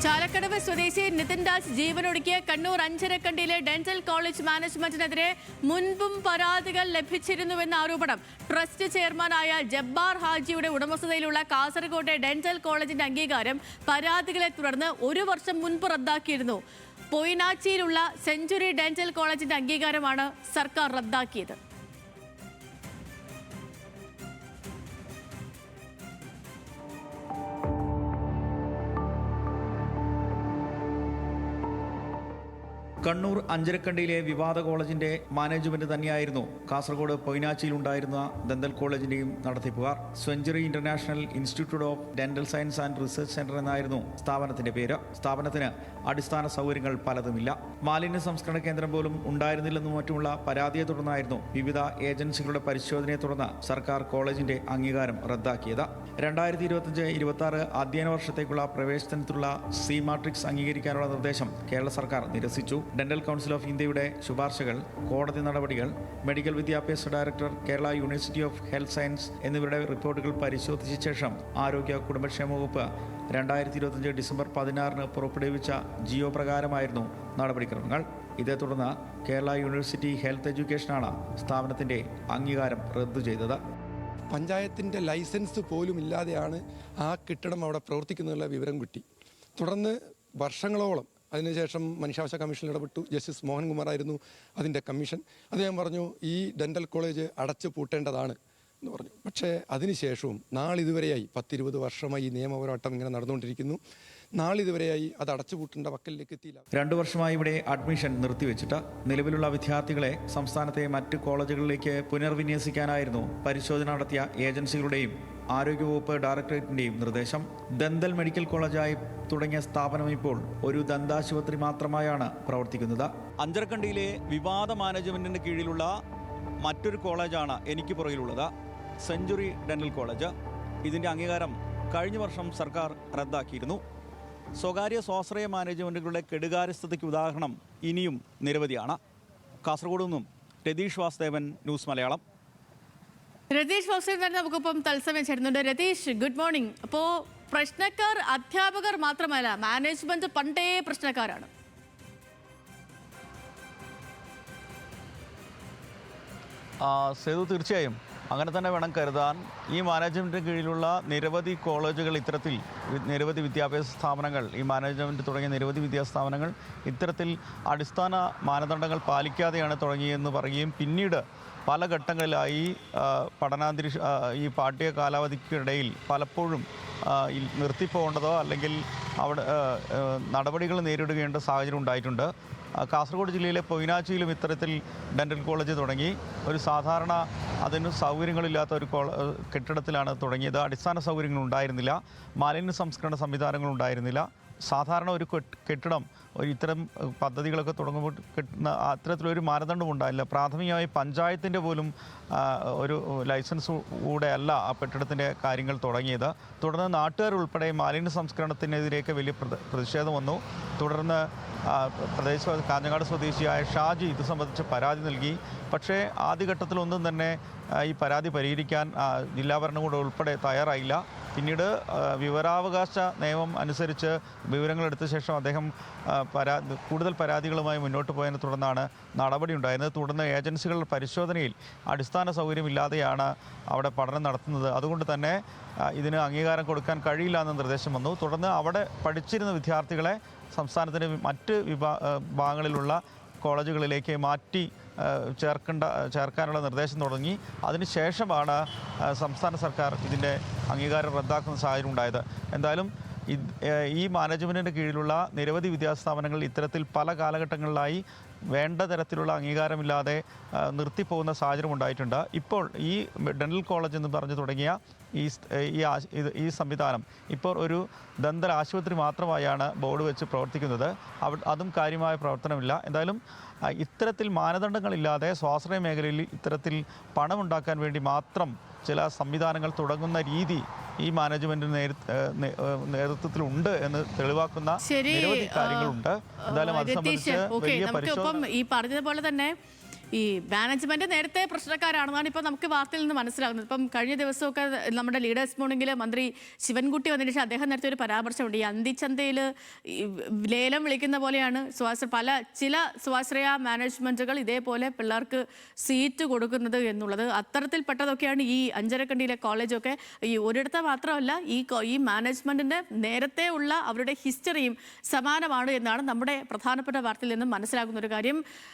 ചാലക്കടവ് സ്വദേശി നിതിൻ ദാസ് ജീവനൊടുക്കിയ Kannur അഞ്ചരക്കണ്ടിയിലെ dental college മാനേജ്മെന്റിനെതിരെ മുൻപും പരാതികൾ ലഭിച്ചിരുന്നുവെന്ന ആരോപണം. ട്രസ്റ്റ് ചെയർമാനായ ജബ്ബാർ ഹാജിയുടെ ഉടമസ്ഥതയിലുള്ള കാസർഗോട്ടെ ഡെന്റൽ കോളേജിന്റെ അംഗീകാരം പരാതികളെ തുടർന്ന് 1 വർഷം മുൻപ് റദ്ദാക്കിയിരുന്നു. പൊയിനാച്ചിയിലുള്ള സെഞ്ചുറി ഡെന്റൽ കോളേജിന്റെ അംഗീകാരമാണ് സർക്കാർ റദ്ദാക്കിയത്. കണ്ണൂർ അഞ്ചരക്കണ്ടിയിലെ വിവാദ കോളേജിന്റെ മാനേജ്മെന്റ് തന്നെയായിരുന്നു കാസർഗോഡ് പൊയിനാച്ചിയിലുണ്ടായിരുന്ന ഡെന്റൽ കോളേജിന്റെയും നടത്തിപ്പുകാർ. Century international institute of dental science and research centre എന്നായിരുന്നു സ്ഥാപനത്തിന്റെ പേര്. സ്ഥാപനത്തിന് അടിസ്ഥാന സൗകര്യങ്ങൾ പലതുമില്ല. മാലിന്യ സംസ്കരണ കേന്ദ്രം പോലും ഉണ്ടായിരുന്നില്ലെന്നും മറ്റുമുള്ള പരാതിയെ തുടർന്നായിരുന്നു വിവിധ ഏജൻസികളുടെ പരിശോധനയെ തുടർന്ന് സർക്കാർ കോളേജിന്റെ അംഗീകാരം റദ്ദാക്കിയത്. 2025-26 അധ്യയന വർഷത്തേക്കുള്ള പ്രവേശനത്തിനുള്ള സി മാട്രിക്സ് അംഗീകരിക്കാനുള്ള നിർദ്ദേശം കേരള സർക്കാർ നിരസിച്ചു. ഡെന്റൽ കൗൺസിൽ ഓഫ് ഇന്ത്യയുടെ ശുപാർശകൾ, കോടതി നടപടികൾ, മെഡിക്കൽ വിദ്യാഭ്യാസ director, Kerala university of health science എന്നിവരുടെ റിപ്പോർട്ടുകൾ പരിശോധിച്ച ശേഷം ആരോഗ്യ കുടുംബക്ഷേമ വകുപ്പ് 2025 ഡിസംബർ 16 പുറപ്പെടുവിച്ച ജിയോ പ്രകാരമായിരുന്നു നടപടിക്രമങ്ങൾ. ഇതേ തുടർന്ന് കേരള യൂണിവേഴ്സിറ്റി ഹെൽത്ത് എഡ്യൂക്കേഷനാണ് സ്ഥാപനത്തിന്റെ അംഗീകാരം റദ്ദു ചെയ്തത്. പഞ്ചായത്തിൻ്റെ ലൈസൻസ് പോലും ഇല്ലാതെയാണ് ആ കെട്ടിടം അവിടെ പ്രവർത്തിക്കുന്നതിനുള്ള വിവരം കിട്ടി. തുടർന്ന് വർഷങ്ങളോളം അതിനുശേഷം മനുഷ്യാവകാശ കമ്മീഷനിൽ ഇടപെട്ടു. ജസ്റ്റിസ് മോഹൻകുമാറായിരുന്നു അതിൻ്റെ കമ്മീഷൻ. അദ്ദേഹം പറഞ്ഞു ഈ ഡെന്റൽ കോളേജ് അടച്ചു പൂട്ടേണ്ടതാണ് എന്ന് പറഞ്ഞു. പക്ഷേ അതിനുശേഷവും നാളിതുവരെയായി 10-20 വർഷമായി ഈ നിയമപോരാട്ടം ഇങ്ങനെ നടന്നുകൊണ്ടിരിക്കുന്നു. നാളിതുവരെയായി അത് അടച്ചുപൂട്ടേണ്ട വക്കലിലേക്ക് എത്തിയില്ല. 2 വർഷമായി ഇവിടെ അഡ്മിഷൻ നിർത്തിവെച്ചിട്ട് നിലവിലുള്ള വിദ്യാർത്ഥികളെ സംസ്ഥാനത്തെ മറ്റ് കോളേജുകളിലേക്ക് പുനർവിന്യസിക്കാനായിരുന്നു പരിശോധന നടത്തിയ ഏജൻസികളുടെയും ആരോഗ്യവകുപ്പ് ഡയറക്ടറേറ്റിന്റെയും നിർദ്ദേശം. ദന്തൽ മെഡിക്കൽ കോളേജായി തുടങ്ങിയ സ്ഥാപനം ഇപ്പോൾ ഒരു ദന്താശുപത്രി മാത്രമായാണ് പ്രവർത്തിക്കുന്നത്. അഞ്ചരക്കണ്ടിയിലെ വിവാദ മാനേജ്മെന്റിന് കീഴിലുള്ള മറ്റൊരു കോളേജാണ് എനിക്ക് പുറകിലുള്ളത്, സെഞ്ചുറി ഡെന്റൽ കോളേജ്. ഇതിൻ്റെ അംഗീകാരം കഴിഞ്ഞ വർഷം സർക്കാർ റദ്ദാക്കിയിരുന്നു. സ്വകാര്യ സ്വാശ്രയ മാനേജ്മെൻറ്റുകളുടെ കെടുകാര്യസ്ഥതയ്ക്ക് ഉദാഹരണം ഇനിയും നിരവധിയാണ്. കാസർഗോഡ് നിന്നും രതീഷ് വാസുദേവൻ, ന്യൂസ് മലയാളം. രതീഷ് വാസുദേവൻ തന്നെ നമുക്കിപ്പം തത്സമയം ചേരുന്നുണ്ട്. Ratheesh, good morning. അപ്പോൾ പ്രശ്നക്കാർ അധ്യാപകർ മാത്രമല്ല, മാനേജ്മെന്റ് പണ്ടേ പ്രശ്നക്കാരാണ്. സേതു, തീർച്ചയായും അങ്ങനെ തന്നെ വേണം കരുതാൻ. ഈ മാനേജ്മെൻറ്റിന് കീഴിലുള്ള നിരവധി കോളേജുകൾ, ഇത്തരത്തിൽ നിരവധി വിദ്യാഭ്യാസ സ്ഥാപനങ്ങൾ, ഈ മാനേജ്മെൻറ്റ് തുടങ്ങിയ നിരവധി വിദ്യാഭ്യാസ സ്ഥാപനങ്ങൾ ഇത്തരത്തിൽ അടിസ്ഥാന മാനദണ്ഡങ്ങൾ പാലിക്കാതെയാണ് തുടങ്ങിയെന്ന് പറയുകയും പിന്നീട് പല ഘട്ടങ്ങളിലായി ഈ പാഠ്യ കാലാവധിക്കിടയിൽ പലപ്പോഴും നിർത്തിപ്പോകേണ്ടതോ അല്ലെങ്കിൽ അവിടെ നടപടികൾ നേരിടുകയേണ്ട സാഹചര്യം ഉണ്ടായിട്ടുണ്ട്. കാസർഗോഡ് ജില്ലയിലെ പൊയിനാച്ചിയിലും ഇത്തരത്തിൽ ഡെന്റൽ കോളേജ് തുടങ്ങി. ഒരു സാധാരണ അതിന് സൗകര്യങ്ങളില്ലാത്ത ഒരു കെട്ടിടത്തിലാണ് തുടങ്ങിയത്. അടിസ്ഥാന സൗകര്യങ്ങൾ ഉണ്ടായിരുന്നില്ല, മാലിന്യ സംസ്കരണ സംവിധാനങ്ങൾ ഉണ്ടായിരുന്നില്ല. സാധാരണ ഒരു കെട്ടിടം ഇത്തരം പദ്ധതികളൊക്കെ തുടങ്ങുമ്പോൾ കിട്ടുന്ന അത്തരത്തിലൊരു മാനദണ്ഡം ഉണ്ടായില്ല. പ്രാഥമികമായി പഞ്ചായത്തിൻ്റെ പോലും ഒരു ലൈസൻസ് കൂടെ അല്ല ആ കെട്ടിടത്തിൻ്റെ കാര്യങ്ങൾ തുടങ്ങിയത്. തുടർന്ന് നാട്ടുകാരുൾപ്പെടെ മാലിന്യ സംസ്കരണത്തിനെതിരെയൊക്കെ വലിയ പ്രതിഷേധം വന്നു. തുടർന്ന് കാഞ്ഞങ്ങാട് സ്വദേശിയായ ഷാജി ഇത് സംബന്ധിച്ച് പരാതി നൽകി. പക്ഷേ ആദ്യഘട്ടത്തിലൊന്നും തന്നെ ഈ പരാതി പരിഹരിക്കാൻ ജില്ലാ ഭരണകൂടം ഉൾപ്പെടെ തയ്യാറായില്ല. പിന്നീട് വിവരാവകാശ നിയമം അനുസരിച്ച് വിവരങ്ങളെടുത്ത ശേഷം അദ്ദേഹം കൂടുതൽ പരാതികളുമായി മുന്നോട്ട് പോയതിനെ തുടർന്നാണ് നടപടി ഉണ്ടായിരുന്നത്. തുടർന്ന് ഏജൻസികളുടെ പരിശോധനയിൽ അടിസ്ഥാന സൗകര്യമില്ലാതെയാണ് അവിടെ പഠനം നടത്തുന്നത്. അതുകൊണ്ട് തന്നെ ഇതിന് അംഗീകാരം കൊടുക്കാൻ കഴിയില്ല എന്ന നിർദ്ദേശം വന്നു. തുടർന്ന് അവിടെ പഠിച്ചിരുന്ന വിദ്യാർത്ഥികളെ സംസ്ഥാനത്തിൻ്റെ മറ്റ് ഭാഗങ്ങളിലുള്ള കോളേജുകളിലേക്ക് മാറ്റി ചേർക്കാനുള്ള നിർദ്ദേശം തുടങ്ങി. അതിനുശേഷമാണ് സംസ്ഥാന സർക്കാർ ഇതിൻ്റെ അംഗീകാരം റദ്ദാക്കുന്ന സാഹചര്യം ഉണ്ടായത്. എന്തായാലും ഈ മാനേജ്മെൻറ്റിൻ്റെ കീഴിലുള്ള നിരവധി വിദ്യാഭ്യാസ സ്ഥാപനങ്ങൾ ഇത്തരത്തിൽ പല കാലഘട്ടങ്ങളിലായി വേണ്ട തരത്തിലുള്ള അംഗീകാരമില്ലാതെ നിർത്തിപ്പോകുന്ന സാഹചര്യം ഉണ്ടായിട്ടുണ്ട്. ഇപ്പോൾ ഈ ഡെന്റൽ കോളേജ് എന്ന് പറഞ്ഞു തുടങ്ങിയ ഈ സംവിധാനം ഇപ്പോൾ ഒരു ദന്തൽ ആശുപത്രി മാത്രമായാണ് ബോർഡ് വെച്ച് പ്രവർത്തിക്കുന്നത്. അതും കാര്യമായ പ്രവർത്തനമില്ല. എന്തായാലും ഇത്തരത്തിൽ മാനദണ്ഡങ്ങളില്ലാതെ സ്വാശ്രയ മേഖലയിൽ ഇത്തരത്തിൽ പണമുണ്ടാക്കാൻ വേണ്ടി മാത്രം ചില സംവിധാനങ്ങൾ തുടങ്ങുന്ന രീതി ഈ മാനേജ്മെന്റിന് നേതൃത്വത്തിലുണ്ട് എന്ന് തെളിവാക്കുന്ന നിരവധി കാര്യങ്ങളുണ്ട്. എന്തായാലും അത് സംബന്ധിച്ച് വലിയ ഈ പറഞ്ഞതുപോലെ തന്നെ ഈ മാനേജ്മെന്റ് നേരത്തെ പ്രശ്നക്കാരാണെന്നാണ് ഇപ്പോൾ നമുക്ക് വാർത്തയിൽ നിന്ന് മനസ്സിലാകുന്നത്. ഇപ്പം കഴിഞ്ഞ ദിവസമൊക്കെ നമ്മുടെ ലീഡേഴ്സ് മോർണിംഗിൽ മന്ത്രി ശിവൻകുട്ടി വന്നതിന് ശേഷം അദ്ദേഹം നേരത്തെ ഒരു പരാമർശമുണ്ട്. ഈ അന്തിച്ചന്തയിൽ ലേലം വിളിക്കുന്ന പോലെയാണ് ചില സ്വാശ്രയ മാനേജ്മെന്റുകൾ ഇതേപോലെ പിള്ളേർക്ക് സീറ്റ് കൊടുക്കുന്നത് എന്നുള്ളത്. അത്തരത്തിൽപ്പെട്ടതൊക്കെയാണ് ഈ അഞ്ചരക്കണ്ടിയിലെ കോളേജൊക്കെ. ഈ ഒരിടത്ത് മാത്രമല്ല, ഈ മാനേജ്മെന്റിന്റെ നേരത്തെ ഉള്ള അവരുടെ ഹിസ്റ്ററിയും സമാനമാണ് എന്നാണ് നമ്മുടെ പ്രധാനപ്പെട്ട വാർത്തയിൽ നിന്നും മനസ്സിലാകുന്ന ഒരു കാര്യം.